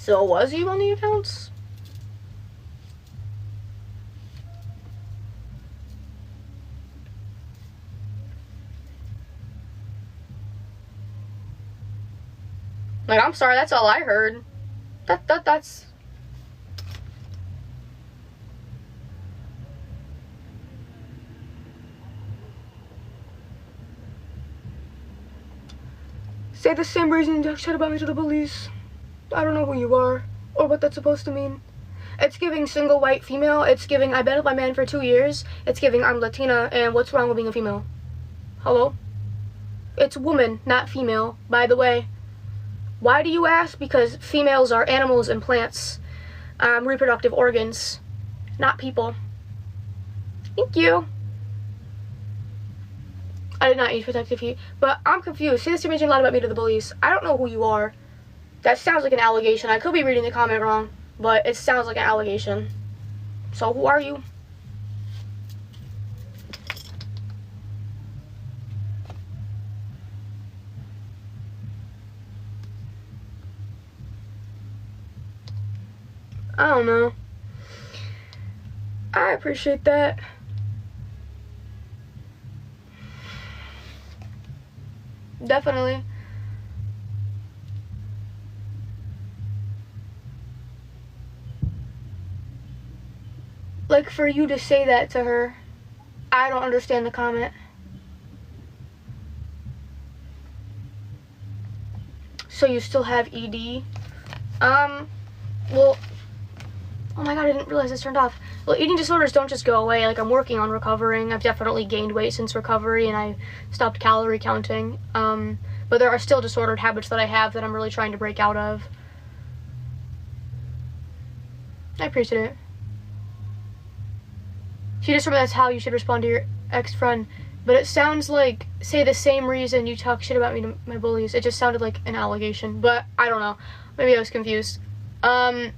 So was he on the accounts? Like, I'm sorry, that's all I heard. That's... Say the same reason you said about me to the police. I don't know who you are, or what that's supposed to mean. It's giving single white female, it's giving I've been with my man for 2 years, it's giving I'm Latina, and what's wrong with being a female? Hello? It's woman, not female, by the way. Why do you ask? Because females are animals and plants, reproductive organs, not people. Thank you. I did not use protective heat, but I'm confused. See, this image a lot about me to the police. I don't know who you are. That sounds like an allegation. I could be reading the comment wrong, but it sounds like an allegation. So who are you? I don't know. I appreciate that. Definitely. Like, for you to say that to her, I don't understand the comment. So you still have ED? Well, oh my god, I didn't realize this turned off. Well, eating disorders don't just go away. Like, I'm working on recovering. I've definitely gained weight since recovery, and I stopped calorie counting. But there are still disordered habits that I have that I'm really trying to break out of. I appreciate it. She just told me that's how you should respond to your ex-friend. But it sounds like, say the same reason you talk shit about me to my bullies. It just sounded like an allegation. But, I don't know. Maybe I was confused. I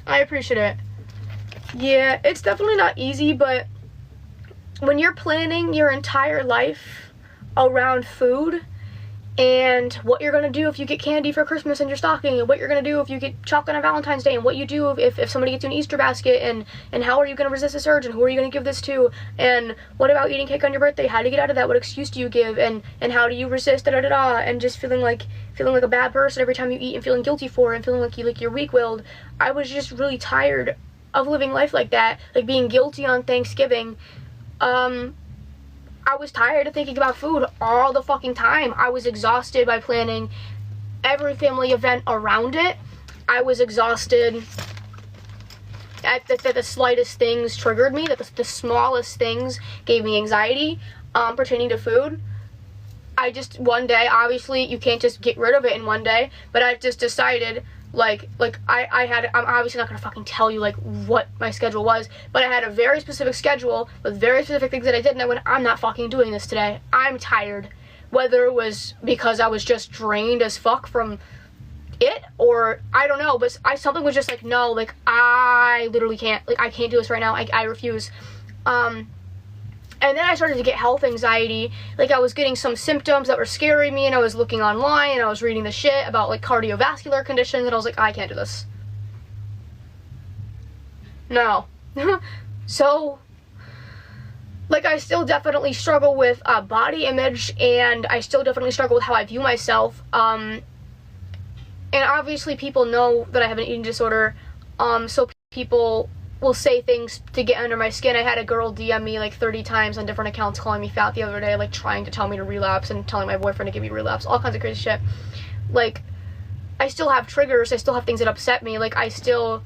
appreciate it. Yeah, it's definitely not easy, but when you're planning your entire life around food and what you're gonna do if you get candy for Christmas in your stocking, and what you're gonna do if you get chocolate on Valentine's Day, and what you do if somebody gets you an Easter basket, and how are you gonna resist this urge, and who are you gonna give this to, and what about eating cake on your birthday? How do you get out of that? What excuse do you give? And how do you resist? And just feeling like a bad person every time you eat, and feeling guilty for it, and feeling like you're weak-willed. I was just really tired of living life like that, like being guilty on Thanksgiving. I was tired of thinking about food all the fucking time. I was exhausted by planning every family event around it. I was exhausted that the slightest things triggered me, that the smallest things gave me anxiety pertaining to food. I just, one day, obviously, you can't just get rid of it in one day, but I just decided, I'm obviously not gonna fucking tell you, like, what my schedule was, but I had a very specific schedule with very specific things that I did, and I went, I'm not fucking doing this today. I'm tired. Whether it was because I was just drained as fuck from it, or I don't know, but something was just like, no, like, I literally can't, like, I can't do this right now. I refuse. And then I started to get health anxiety. Like, I was getting some symptoms that were scaring me, and I was looking online, and I was reading the shit about, like, cardiovascular conditions, and I was like, I can't do this. No. So, like, I still definitely struggle with body image, and I still definitely struggle with how I view myself. And obviously people know that I have an eating disorder, so people will say things to get under my skin. I had a girl DM me like 30 times on different accounts calling me fat the other day, like trying to tell me to relapse and telling my boyfriend to give me relapse, all kinds of crazy shit. Like, I still have triggers, I still have things that upset me, like, I still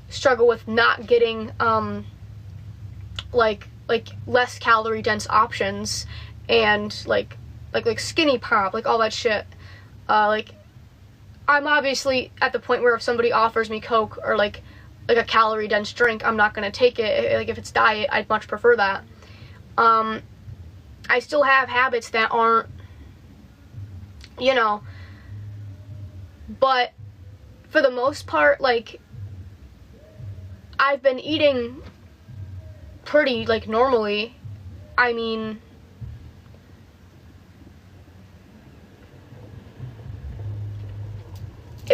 struggle with not getting, like less calorie dense options, and like skinny pop, like all that shit. Like, I'm obviously at the point where if somebody offers me Coke or like a calorie dense drink, I'm not gonna take it. Like, if it's diet, I'd much prefer that. I still have habits that aren't, you know, but for the most part, like, I've been eating pretty, like, normally. I mean,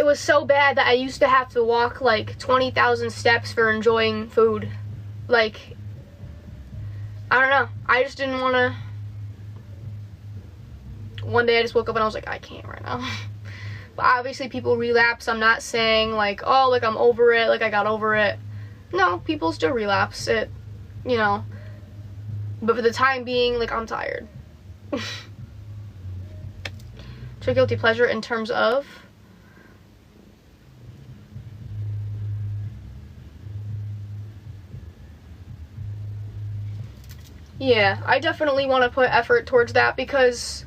was so bad that I used to have to walk like 20,000 steps for enjoying food. Like, I don't know. I just didn't want to. One day I just woke up and I was like, I can't right now. But obviously people relapse. I'm not saying like, oh, like I'm over it, like I got over it. No, people still relapse it, you know. But for the time being, like, I'm tired. So guilty pleasure in terms of... Yeah, I definitely want to put effort towards that because,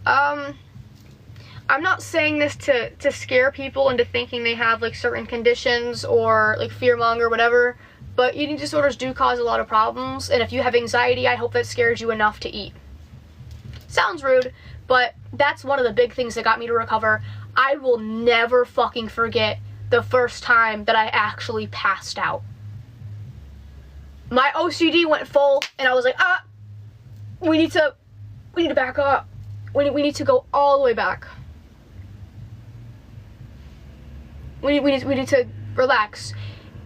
I'm not saying this to scare people into thinking they have, like, certain conditions or, like, fear-monger or whatever, but eating disorders do cause a lot of problems, and if you have anxiety, I hope that scares you enough to eat. Sounds rude, but that's one of the big things that got me to recover. I will never fucking forget the first time that I actually passed out. My OCD went full, and I was like, we need to back up. We need to go all the way back. We need to relax.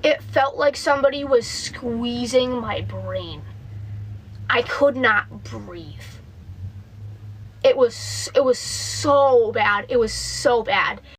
It felt like somebody was squeezing my brain. I could not breathe. It was so bad. It was so bad.